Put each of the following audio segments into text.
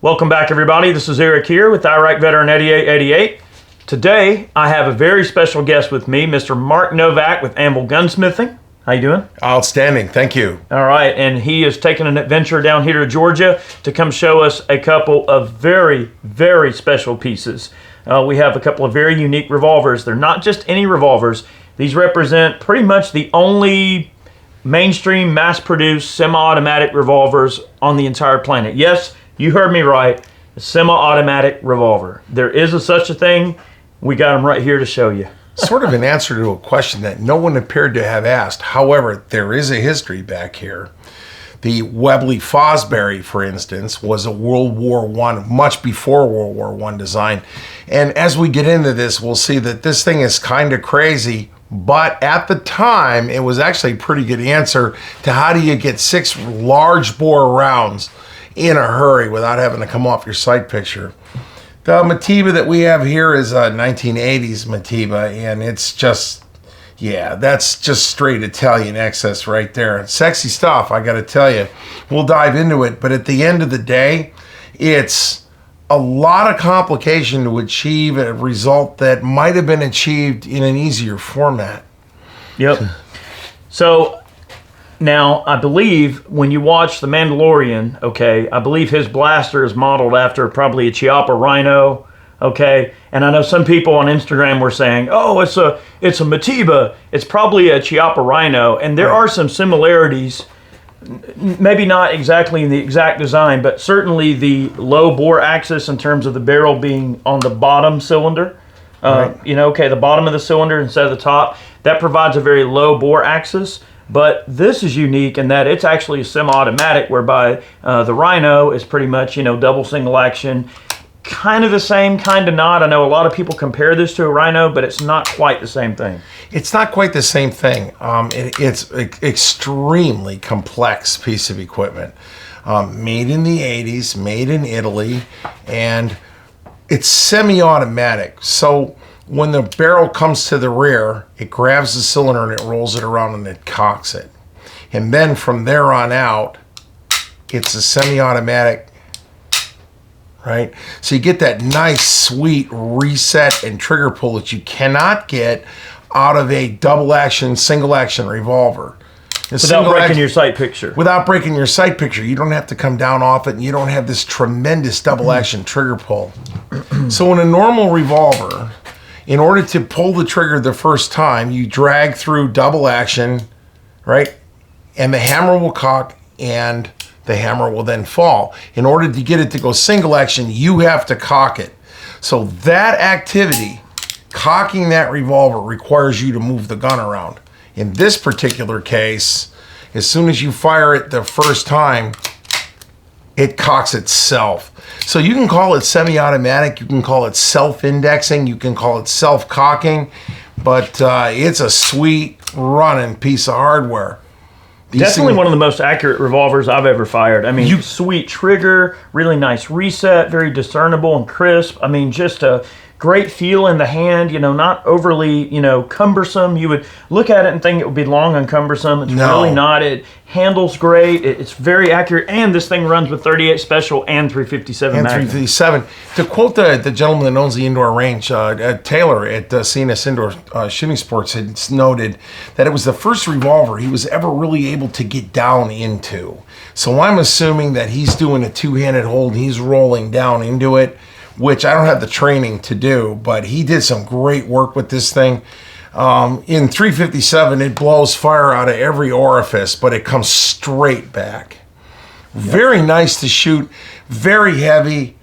Welcome back, everybody. This is Eric here with Iraq Veteran 8888. Today, I have a very special guest with me, Mr. Mark Novak with Anvil Gunsmithing. How you doing? Outstanding, thank you. All right, and he is taking an adventure down here to Georgia to come show us a couple of very, very special pieces. We have a couple of very unique revolvers. They're not just any revolvers. These represent pretty much the only mainstream mass-produced semi-automatic revolvers on the entire planet. Yes, you heard me right, a semi-automatic revolver. There is such a thing. We got them right here to show you. Sort of an answer to a question that no one appeared to have asked. However, there is a history back here. The Webley Fosbury, for instance, was a World War I, much before World War I design. And as we get into this, we'll see that this thing is kind of crazy. But at the time, it was actually a pretty good answer to how do you get 6 large bore rounds in a hurry without having to come off your sight picture. The Matiba that we have here is a 1980s Matiba, and it's just, yeah, that's just straight Italian excess right there. Sexy stuff, I gotta tell you. We'll dive into it, but at the end of the day, it's a lot of complication to achieve a result that might have been achieved in an easier format. Yep. So now I believe when you watch The Mandalorian, okay, I believe his blaster is modeled after probably a Chiappa Rhino, okay, and I know some people on Instagram were saying, oh, it's a Matiba, it's probably a Chiappa Rhino, and there are some similarities. Maybe not exactly in the exact design, but certainly the low bore axis in terms of the barrel being on the bottom cylinder. You know, okay, the bottom of the cylinder instead of the top. That provides a very low bore axis. But this is unique in that it's actually a semi-automatic, whereby the Rhino is pretty much, you know, double single action. Kind of the same, kind of not. I know a lot of people compare this to a Rhino, but it's not quite the same thing. It's not quite the same thing. It's an extremely complex piece of equipment. Made in the 80s, made in Italy, and it's semi-automatic. So when the barrel comes to the rear, it grabs the cylinder and it rolls it around and it cocks it. And then from there on out, it's a semi-automatic, right? So you get that nice, sweet reset and trigger pull that you cannot get out of a double action, single action revolver. Without breaking your sight picture. Without breaking your sight picture. You don't have to come down off it, and you don't have this tremendous double action trigger pull. So in a normal revolver, in order to pull the trigger the first time, you drag through double action, right? And the hammer will cock and the hammer will then fall. In order to get it to go single action, you have to cock it. So that activity, cocking that revolver, requires you to move the gun around. In this particular case, as soon as you fire it the first time, it cocks itself. So you can call it semi-automatic, you can call it self-indexing, you can call it self-cocking, but it's a sweet running piece of hardware. Definitely one of the most accurate revolvers I've ever fired. I mean, sweet trigger, really nice reset, very discernible and crisp. I mean, just a great feel in the hand, you know, not overly, you know, cumbersome. You would look at it and think it would be long and cumbersome. It's really not. It handles great. It's very accurate. And this thing runs with 38 Special and 357 and Magnum. 357. To quote the gentleman that owns the indoor range, Taylor at CNS Indoor Shooting Sports, had noted that it was the first revolver he was ever really able to get down into. So I'm assuming that he's doing a two-handed hold. He's rolling down into it, which I don't have the training to do, but he did some great work with this thing. In 357, it blows fire out of every orifice, but it comes straight back. Very nice to shoot, very heavy,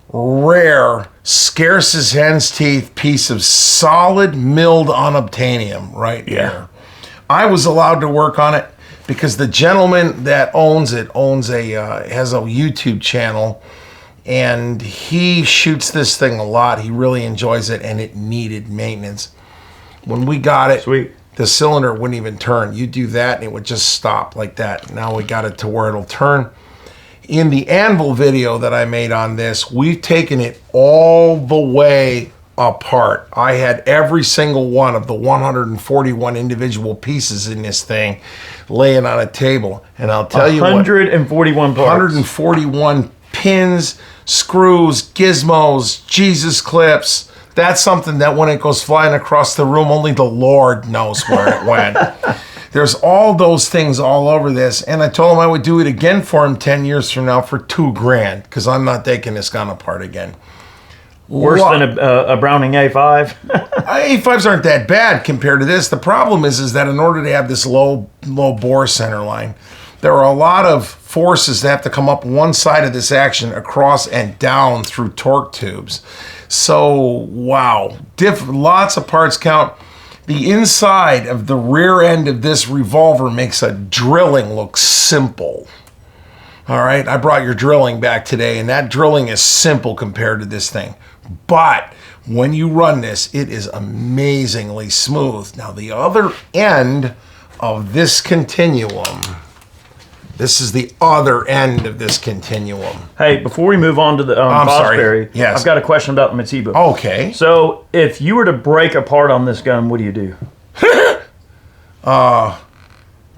rare, scarce as hen's teeth piece of solid milled unobtainium right here. I was allowed to work on it because the gentleman that owns it has a YouTube channel, and he shoots this thing a lot. He really enjoys it, and it needed maintenance. When we got it, the cylinder wouldn't even turn. You do that, and it would just stop like that. Now we got it to where it'll turn. In the Anvil video that I made on this, we've taken it all the way apart. I had every single one of the 141 individual pieces in this thing laying on a table. And I'll tell you what, 141 parts. 141 pins, screws, gizmos, Jesus clips. That's something that when it goes flying across the room, only the Lord knows where it went. There's all those things all over this. And I told him I would do it again for him 10 years from now for $2,000 because I'm not taking this gun apart again. Worse than a Browning A5? A5s aren't that bad compared to this. The problem is that in order to have this low bore center line, there are a lot of forces that have to come up one side of this action across and down through torque tubes. So, wow. Lots of parts count. The inside of the rear end of this revolver makes a drilling look simple. All right, I brought your drilling back today, and that drilling is simple compared to this thing. But when you run this, it is amazingly smooth. Now, the other end of this continuum, this is the other end of this continuum. Hey, before we move on to the Fosbury, yes. I've got a question about the Matiba. Okay. So, if you were to break apart on this gun, what do you do?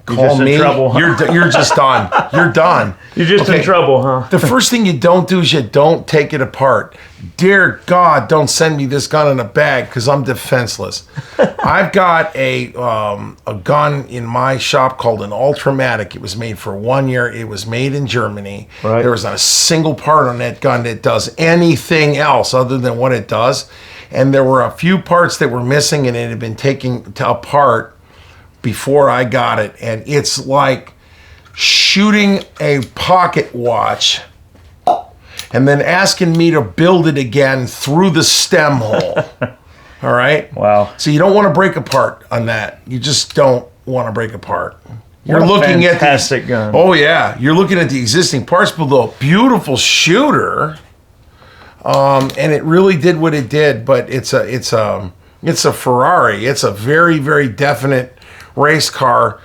Call me. Trouble, huh? You're just done. You're done. You're just in trouble, huh? The first thing you don't do is you don't take it apart. Dear God, don't send me this gun in a bag because I'm defenseless. I've got a gun in my shop called an Ultramatic. It was made for 1 year. It was made in Germany. Right. There was not a single part on that gun that does anything else other than what it does. And there were a few parts that were missing and it had been taken apart before I got it, and it's like shooting a pocket watch and then asking me to build it again through the stem hole. All right? Wow. So you don't want to break apart on that. You just don't want to break apart. You're looking at fantastic gun. Oh yeah, you're looking at the existing parts below. Beautiful shooter, and it really did what it did. But it's a Ferrari. It's a very, very definite race car.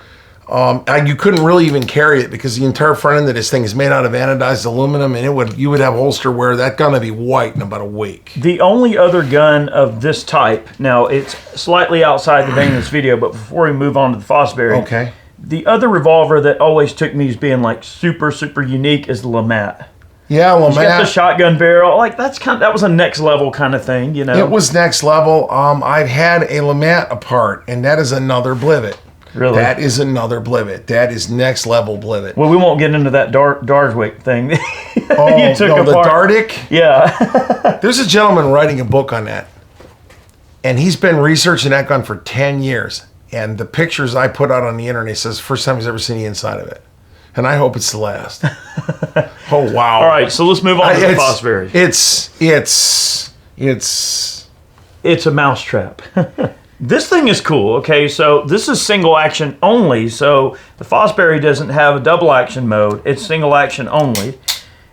You couldn't really even carry it because the entire front end of this thing is made out of anodized aluminum, and you would have holster wear. That gun would be white in about a week. The only other gun of this type, now it's slightly outside the vein of this video, but before we move on to the Fosbury, Okay. The other revolver that always took me as being like super, super unique is the LeMat. Yeah, well, You got the shotgun barrel, like that was a next level kind of thing, you know. It was next level. I've had a LeMat apart, and that is another blivet. Really? That is another blivet. That is next level blivet. Well, we won't get into that Darswick thing. Oh, You took no, the apart. Dardic? Yeah. There's a gentleman writing a book on that, and he's been researching that gun for 10 years. And the pictures I put out on the internet says first time he's ever seen the inside of it. And I hope it's the last. Oh, wow. All right, so let's move on to the Fosbury. It's a mousetrap. This thing is cool. Okay, so this is single action only. So the Fosbury doesn't have a double action mode. It's single action only.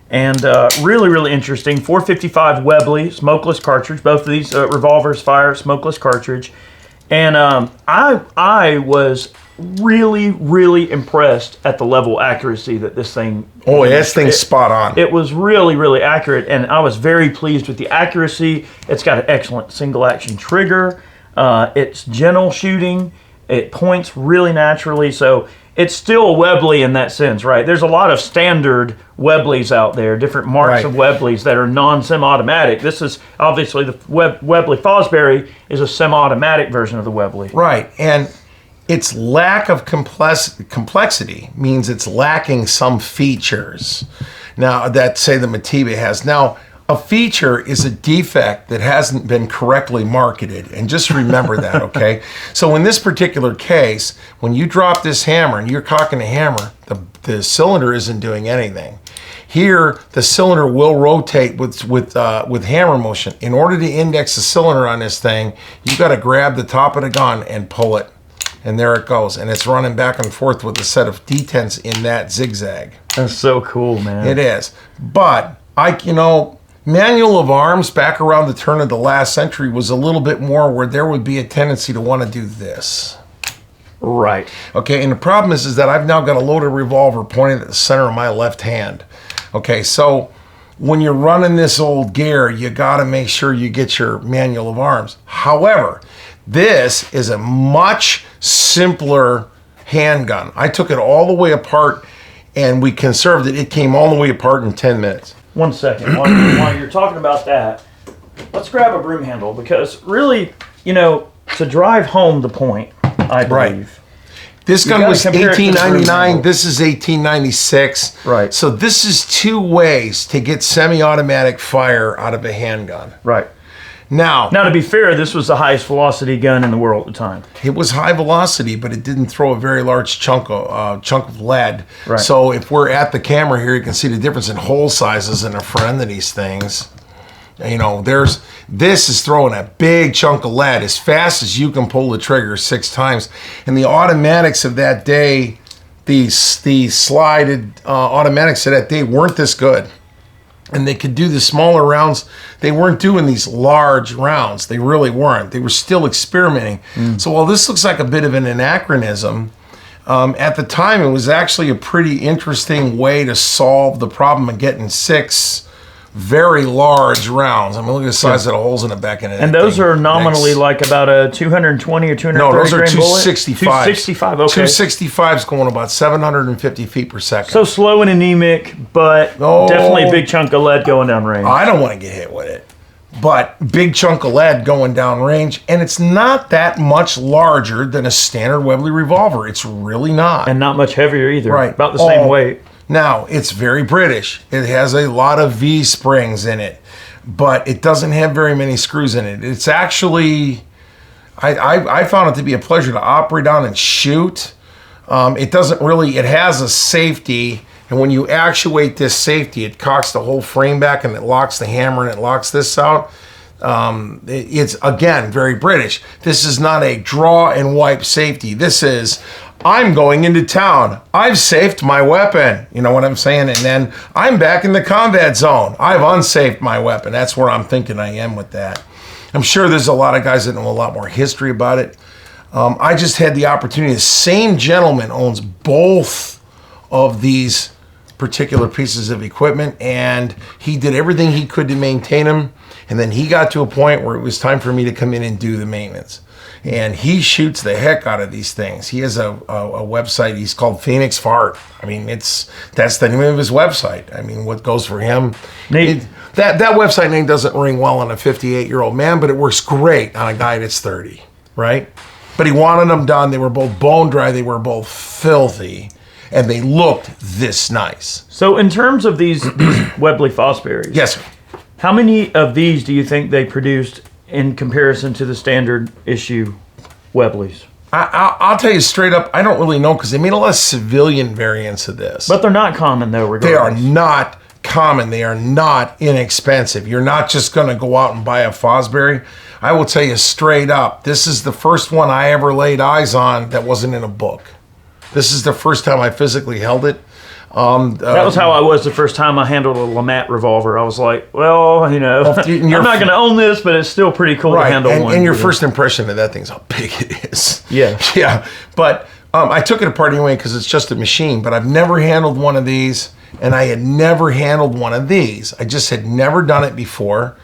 And really, really interesting. 455 Webley, smokeless cartridge. Both of these revolvers fire smokeless cartridge. And I was really, really impressed at the level accuracy that this thing... Oh, this thing's spot on. It was really, really accurate, and I was very pleased with the accuracy. It's got an excellent single-action trigger. It's gentle shooting. It points really naturally, so it's still a Webley in that sense, right? There's a lot of standard Webleys out there, different marks of Webleys that are non-semi-automatic. This is obviously the Webley Fosbury is a semi-automatic version of the Webley. Right, and its lack of complexity means it's lacking some features. Now, that say the Matiba has. Now, a feature is a defect that hasn't been correctly marketed, and just remember that, okay? So in this particular case, when you drop this hammer and you're cocking a hammer, the cylinder isn't doing anything. Here, the cylinder will rotate with hammer motion. In order to index the cylinder on this thing, you got to grab the top of the gun and pull it, and there it goes. And it's running back and forth with a set of detents in that zigzag. That's so cool, man. It is. But manual of arms back around the turn of the last century was a little bit more where there would be a tendency to want to do this. Right. Okay, and the problem is that I've now got a loaded revolver pointed at the center of my left hand. Okay, so when you're running this old gear, you got to make sure you get your manual of arms. However, this is a much simpler handgun. I took it all the way apart and we conserved it. It came all the way apart in 10 minutes. 1 second. While you're talking about that, let's grab a broom handle because really, to drive home the point, I believe. Right. This gun was $18.99. This is $18.96. Right. So this is 2 ways to get semi-automatic fire out of a handgun. Right. Now, to be fair, this was the highest velocity gun in the world at the time. it was high velocity, but it didn't throw a very large chunk of lead. Right. So if we're at the camera here, you can see the difference in hole sizes in the front end of these things. This is throwing a big chunk of lead as fast as you can pull the trigger 6 times. And the automatics of that day, the slided automatics of that day weren't this good. And they could do the smaller rounds. They weren't doing these large rounds. They really weren't. They were still experimenting. So while this looks like a bit of an anachronism, at the time it was actually a pretty interesting way to solve the problem of getting 6 very large rounds. I mean, look at the size of the holes in the back end of And those are nominally like about a 220 or 230 No, those are grain bullet? 265. 265, okay. 265 is going about 750 feet per second. So slow and anemic, but definitely a big chunk of lead going down range. I don't want to get hit with it. But big chunk of lead going down range, and it's not that much larger than a standard Webley revolver. It's really not. And not much heavier either. Right. About the same weight. Now, it's very British. It has a lot of V springs in it, but it doesn't have very many screws in it. It's actually, I found it to be a pleasure to operate on and shoot. It doesn't really, it has a safety, and when you actuate this safety, it cocks the whole frame back and it locks the hammer and it locks this out. It's, again, very British. This is not a draw and wipe safety. This is, I'm going into town. I've safed my weapon. You know what I'm saying? And then I'm back in the combat zone. I've unsafed my weapon. That's where I'm thinking I am with that. I'm sure there's a lot of guys that know a lot more history about it. I just had the opportunity. The same gentleman owns both of these particular pieces of equipment, and he did everything he could to maintain them. And then he got to a point where it was time for me to come in and do the maintenance. And he shoots the heck out of these things. He has a website. He's called Phoenix Fart. I mean, that's the name of his website. I mean, what goes for him? That website name doesn't ring well on a 58-year-old man, but it works great on a guy that's 30, right? But he wanted them done. They were both bone dry. They were both filthy, and they looked this nice. So in terms of these Webley Fosbury's, yes, sir. How many of these do you think they produced in comparison to the standard issue Webleys? I'll tell you straight up, I don't really know because they made a lot of civilian variants of this. But they're not common though, regardless. They are not common. They are not inexpensive. You're not just going to go out and buy a Fosbury. I will tell you straight up, this is the first one I ever laid eyes on that wasn't in a book. This is the first time I physically held it. That was how I was the first time I handled a LeMat revolver. I was like, well, I'm not going to own this, but it's still pretty cool to handle one. And your first impression of that thing is how big it is. Yeah. Yeah. But I took it apart anyway because it's just a machine. But I've never handled one of these, and I had never handled one of these. I just had never done it before.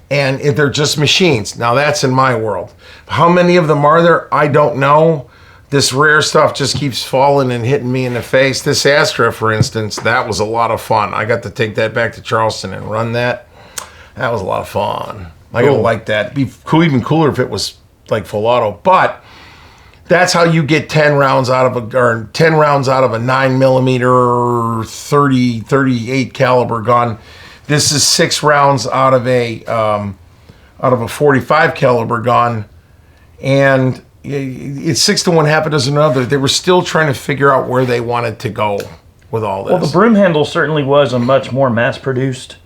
And they're just machines. Now, that's in my world. How many of them are there? I don't know. This rare stuff just keeps falling and hitting me in the face. This Astra, for instance, that was a lot of fun. I got to take that back to Charleston and run that. That was a lot of fun. I gotta like that. It'd be cool, even cooler if it was like full auto. But that's how you get 10 rounds out of a 9mm 38 caliber gun. This is 6 rounds out of a 45 caliber gun, and it's 6 to 1, half a dozen another. They were still trying to figure out where they wanted to go with all this. Well, the broom handle certainly was a much more mass-produced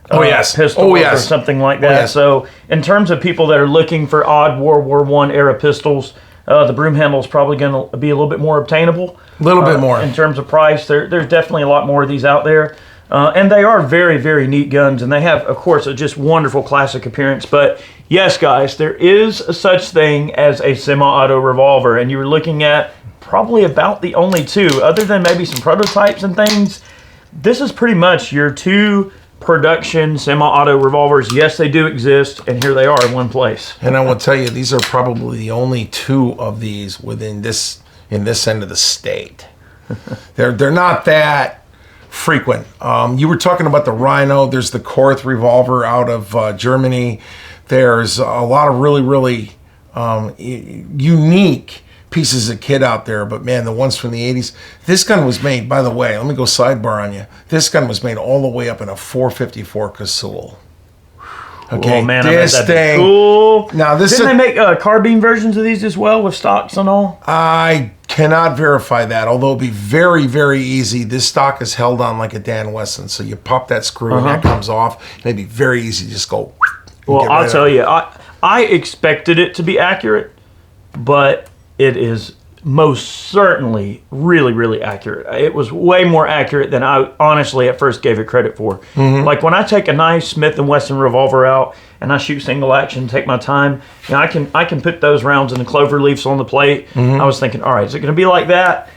pistol or something like that. So in terms of people that are looking for odd World War I era pistols, the broom handle is probably going to be a little bit more obtainable. A little bit more. In terms of price, there's definitely a lot more of these out there. And they are very, very neat guns, and they have, of course, a just wonderful classic appearance. But yes, guys, there is a such thing as a semi-auto revolver, and you were looking at probably about the only two, other than maybe some prototypes and things. This is pretty much your 2 production semi-auto revolvers. Yes, they do exist, and here they are in one place. And I will tell you, these are probably the only 2 of these in this end of the state. They're not that frequent. You were talking about the Rhino. There's the Korth revolver out of Germany. There's a lot of really, really unique pieces of kit out there, but man, the ones from the 80s. This gun was made, by the way, let me go sidebar on you. This gun was made all the way up in a 454 Casull. Okay, oh man, this I bet that'd thing. be cool. Now this didn't they make carbine versions of these as well with stocks and all? I cannot verify that, although it'd be very, very easy. This stock is held on like a Dan Wesson, so you pop that screw and that comes off, and it'd be very easy to just go. Well, I'll tell you, I expected it to be accurate, but it is most certainly really, really accurate. It was way more accurate than I honestly at first gave it credit for. Like when I take a nice Smith & Wesson revolver out and I shoot single action, take my time, you know, I can put those rounds in the clover leaves on the plate. I was thinking, all right, is it going to be like that?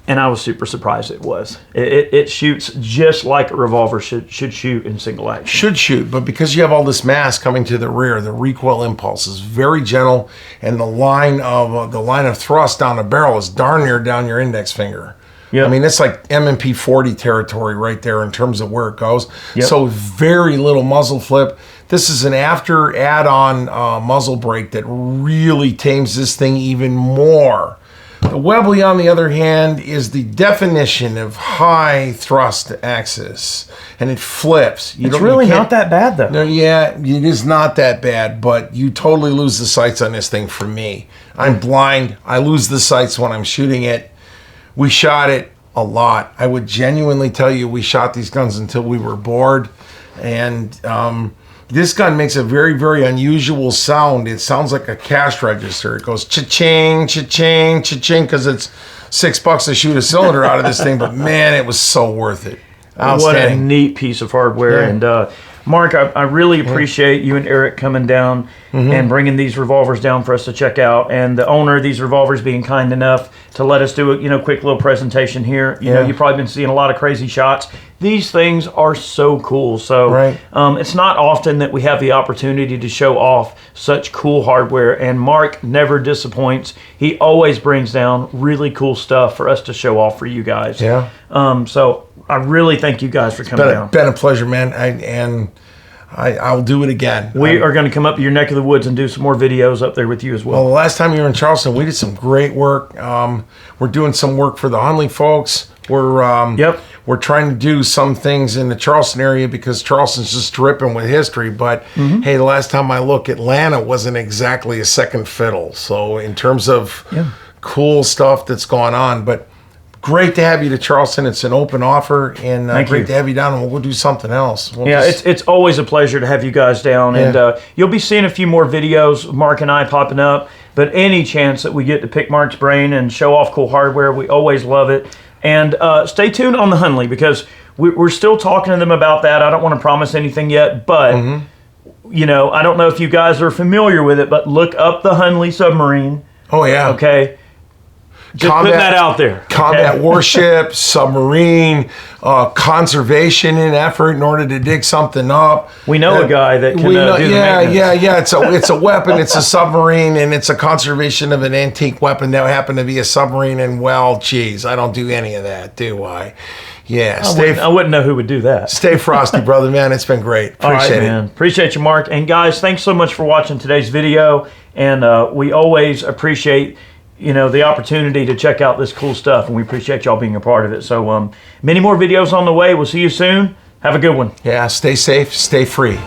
And I was super surprised it was. It shoots just like a revolver should shoot in single action. Should shoot, but because you have all this mass coming to the rear, the recoil impulse is very gentle, and the line of thrust down the barrel is darn near down your index finger. Yep. I mean, it's like M&P 40 territory right there in terms of where it goes. Yep. So very little muzzle flip. This is an after add-on muzzle brake that really tames this thing even more. The Webley, on the other hand, is the definition of high thrust axis, and it flips. It's really not that bad, though. No, yeah, it is not that bad, but you totally lose the sights on this thing for me. I'm blind. I lose the sights when I'm shooting it. We shot it a lot. I would genuinely tell you we shot these guns until we were bored, and this gun makes a very, very unusual sound. It sounds like a cash register. It goes cha-ching, cha-ching, cha-ching, because it's $6 to shoot a cylinder out of this thing. But man, it was so worth it. What a neat piece of hardware. Yeah. And Mark, I really appreciate you and Eric coming down and bringing these revolvers down for us to check out. And the owner of these revolvers being kind enough to let us do a quick little presentation here. You know, you've probably been seeing a lot of crazy shots. These things are so cool. So it's not often that we have the opportunity to show off such cool hardware. And Mark never disappoints. He always brings down really cool stuff for us to show off for you guys. Yeah. So I really thank you guys for coming down. Been a pleasure, man. I'll do it again. We are going to come up to your neck of the woods and do some more videos up there with you as well. Well, the last time you were in Charleston, we did some great work. We're doing some work for the Hunley folks. We're trying to do some things in the Charleston area because Charleston's just dripping with history. But hey, the last time I looked, Atlanta wasn't exactly a second fiddle. So in terms of cool stuff that's going on, but great to have you to Charleston. It's an open offer, and great to have you down, and we'll do something else. It's always a pleasure to have you guys down, and you'll be seeing a few more videos, Mark and I popping up, but any chance that we get to pick Mark's brain and show off cool hardware, we always love it. And stay tuned on the Hunley, because we're still talking to them about that. I don't want to promise anything yet, but I don't know if you guys are familiar with it, but look up the Hunley submarine. Oh, yeah. Okay. Just putting that out there. Combat warship, submarine, conservation in effort in order to dig something up. We know a guy that can do the maintenance. Yeah. It's a weapon. It's a submarine, and it's a conservation of an antique weapon that happened to be a submarine. And well, geez, I don't do any of that, do I? Yeah. I wouldn't know who would do that. Stay frosty, brother, man. It's been great. Appreciate it. Man. Appreciate you, Mark. And guys, thanks so much for watching today's video. And we always appreciate the opportunity to check out this cool stuff, and we appreciate y'all being a part of it. So many more videos on the way. We'll see you soon. Have a good one. Yeah, stay safe, stay free.